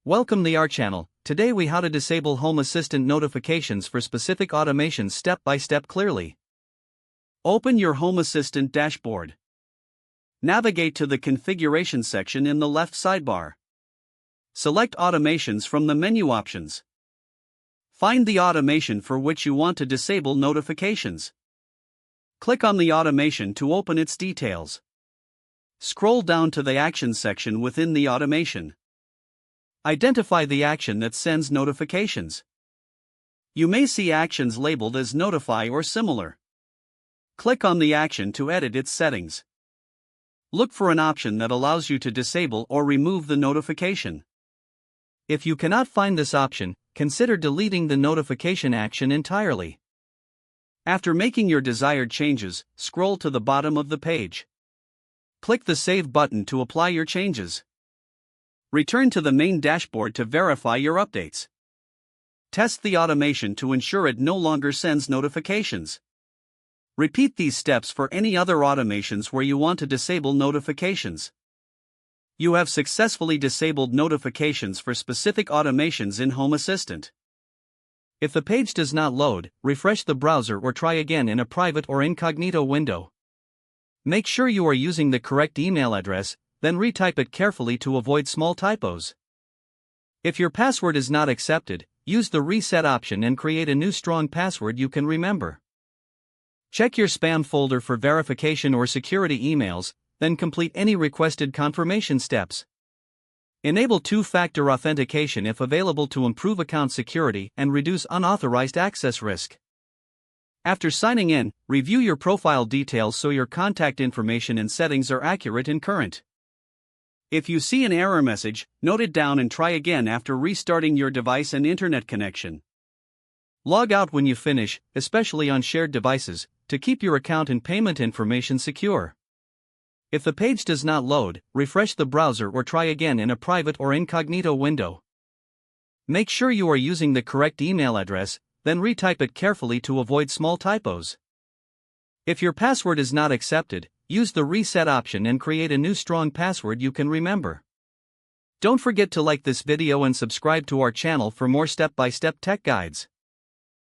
Welcome to our channel. Today we how to disable Home Assistant notifications for specific automations step by step clearly. Open your Home Assistant dashboard. Navigate to the configuration section in the left sidebar. Select automations from the menu options. Find the automation for which you want to disable notifications. Click on the automation to open its details. Scroll down to the Actions section within the automation. Identify the action that sends notifications. You may see actions labeled as Notify or similar. Click on the action to edit its settings. Look for an option that allows you to disable or remove the notification. If you cannot find this option, consider deleting the notification action entirely. After making your desired changes, scroll to the bottom of the page. Click the Save button to apply your changes. Return to the main dashboard to verify your updates. Test the automation to ensure it no longer sends notifications. Repeat these steps for any other automations where you want to disable notifications. You have successfully disabled notifications for specific automations in Home Assistant. If the page does not load, refresh the browser or try again in a private or incognito window. Make sure you are using the correct email address, then retype it carefully to avoid small typos. If your password is not accepted, use the reset option and create a new strong password you can remember. Check your spam folder for verification or security emails, then complete any requested confirmation steps. Enable two-factor authentication if available to improve account security and reduce unauthorized access risk. After signing in, review your profile details so your contact information and settings are accurate and current. If you see an error message, note it down and try again after restarting your device and internet connection. Log out when you finish, especially on shared devices, to keep your account and payment information secure. If the page does not load, refresh the browser or try again in a private or incognito window. Make sure you are using the correct email address, then retype it carefully to avoid small typos. If your password is not accepted, use the reset option and create a new strong password you can remember. Don't forget to like this video and subscribe to our channel for more step-by-step tech guides.